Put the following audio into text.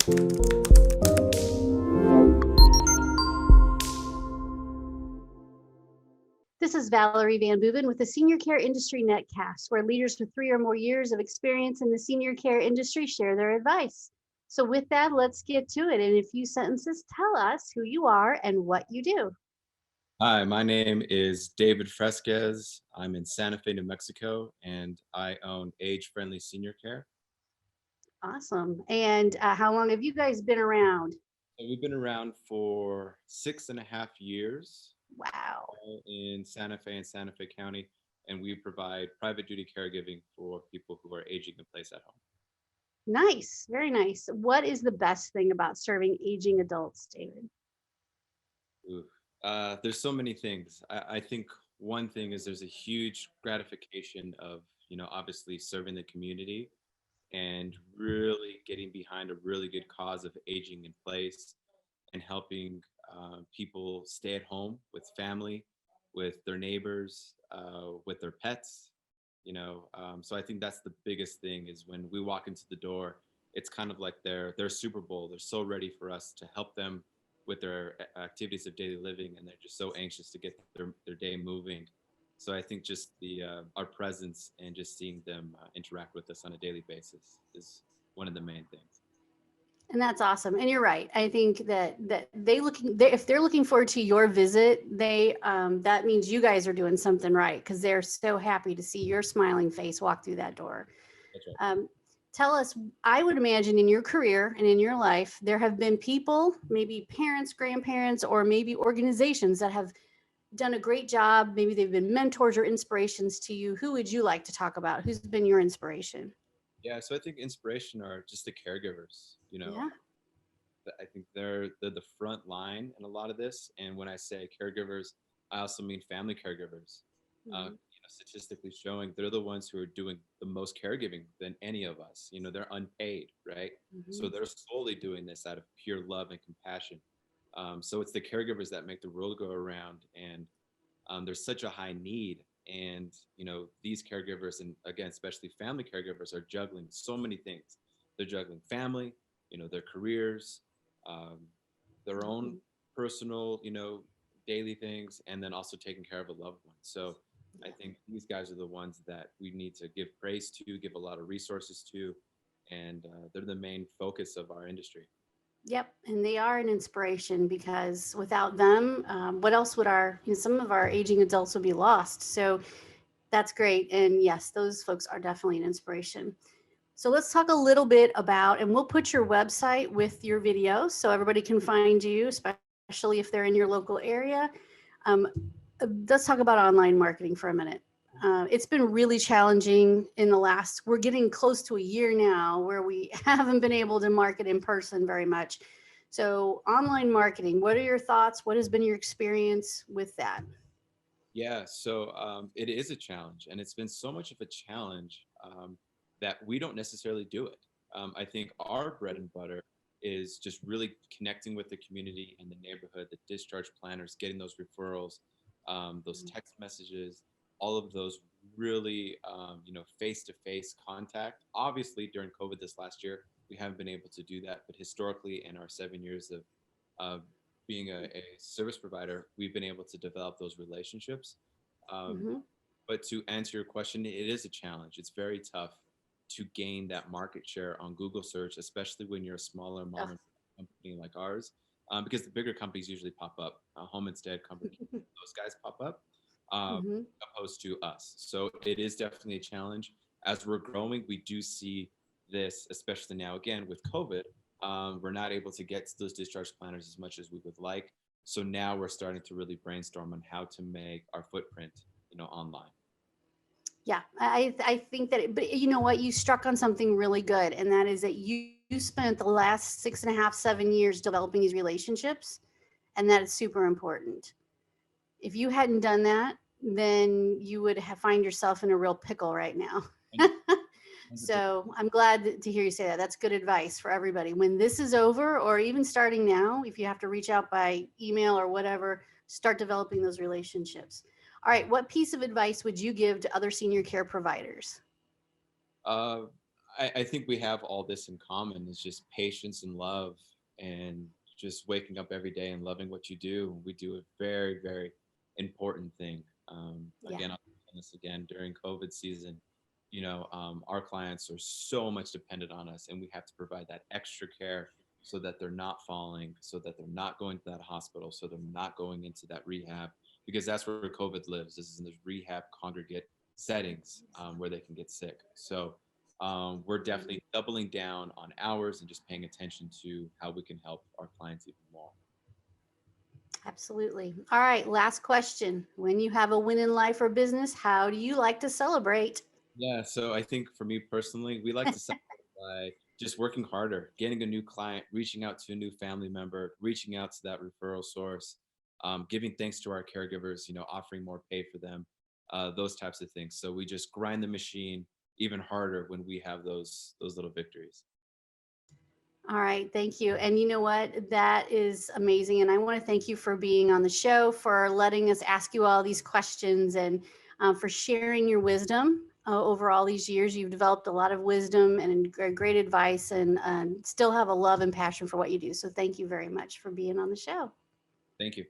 This is Valerie VanBooven with the Senior Care Industry Netcast, where leaders with 3 or more years of experience in the senior care industry share their advice. So with that, let's get to it. In a few sentences, tell us who you are and what you do. Hi, my name is David Fresquez. I'm in Santa Fe, New Mexico, and I own Age Friendly Senior Care. Awesome. And how long have you guys been around? So we've been around for 6.5 years Wow. in Santa Fe and Santa Fe County, and we provide private duty caregiving for people who are aging in place at home. Nice. Very nice. What is the best thing about serving aging adults, David? Ooh. There's so many things. I think one thing is there's a huge gratification of, obviously serving the community and really getting behind a really good cause of aging in place and helping people stay at home with family, with their neighbors, with their pets. So I think that's the biggest thing is when we walk into the door, it's kind of like their Super Bowl. They're so ready for us to help them with their activities of daily living, and they're just so anxious to get their day moving. So I think just our presence and just seeing them interact with us on a daily basis is one of the main things. And that's awesome. And you're right. I think that if they're looking forward to your visit, that means you guys are doing something right, because they're so happy to see your smiling face walk through that door. That's right. Tell us, I would imagine in your career and in your life, there have been people, maybe parents, grandparents, or maybe organizations that have done a great job. Maybe they've been mentors or inspirations to you. Who would you like to talk about? Who's been your inspiration? Yeah, so I think inspiration are just the caregivers. Yeah. I think they're the front line in a lot of this. And when I say caregivers, I also mean family caregivers. Mhm. Statistically showing they're the ones who are doing the most caregiving than any of us. They're unpaid, right? So Mhm. they're solely doing this out of pure love and compassion. So it's the caregivers that make the world go around, and there's such a high need. And these caregivers, and again, especially family caregivers, are juggling so many things. They're juggling family, their careers, um, their own Mhm. personal, daily things, and then also taking care of a loved one. So I Yeah. think these guys are the ones that we need to give praise to, give a lot of resources to, and they're the main focus of our industry. Yep, and they are an inspiration, because without them, what else would some of our aging adults would be lost. So that's great. And yes, those folks are definitely an inspiration. So let's talk a little bit about, and we'll put your website with your video so everybody can find you, especially if they're in your local area. Um, let's talk about online marketing for a minute. It's been really challenging we're getting close to a year now where we haven't been able to market in person very much. So online marketing, what are your thoughts? What has been your experience with that? Yeah, so it is a challenge, and it's been so much of a challenge that we don't necessarily do it. I think our bread and butter is just really connecting with the community and the neighborhood, the discharge planners, getting those referrals, those text messages, all of those really, face-to-face contact. Obviously, during COVID this last year, we haven't been able to do that, but historically, in our 7 years of uh, being a service provider, we've been able to develop those relationships. Um, Mm-hmm. but to answer your question, it is a challenge. It's very tough to gain that market share on Google search, especially when you're a smaller mom and pop company like ours, because the bigger companies usually pop up. Home Instead company, those guys pop up, Mm-hmm. opposed to us. So it is definitely a challenge. As we're growing, we do see this, especially now again with COVID. We're not able to get to those discharge planners as much as we would like. So now we're starting to really brainstorm on how to make our footprint, online. Yeah, I think that, but you know what, you struck on something really good, and that is that you spent the last 6.5, 7 years developing these relationships, and that is super important. If you hadn't done that, then you would have find yourself in a real pickle right now. 100%. So I'm glad to hear you say that. That's good advice for everybody. When this is over, or even starting now, if you have to reach out by email or whatever, start developing those relationships. All right, what piece of advice would you give to other senior care providers? Uh, I think we have all this in common. It's just patience and love, and just waking up every day and loving what you do. We do a very, very important thing. Yeah. Again, I'll mention this again during COVID season. Our clients are so much dependent on us, and we have to provide that extra care so that they're not falling, so that they're not going to that hospital, so they're not going into that rehab, because that's where COVID lives. This is in those rehab congregate settings where they can get sick. So we're definitely doubling down on hours and just paying attention to how we can help our clients even more. Absolutely. All right, last question. When you have a win in life or business, how do you like to celebrate? Yeah, so I think for me personally, we like to celebrate by just working harder, getting a new client, reaching out to a new family member, reaching out to that referral source, giving thanks to our caregivers, offering more pay for them, those types of things. So we just grind the machine even harder when we have those little victories. All right, thank you. And you know what? That is amazing. And I want to thank you for being on the show, for letting us ask you all these questions, and for sharing your wisdom. Over all these years, you've developed a lot of wisdom and great advice, and still have a love and passion for what you do. So thank you very much for being on the show. Thank you.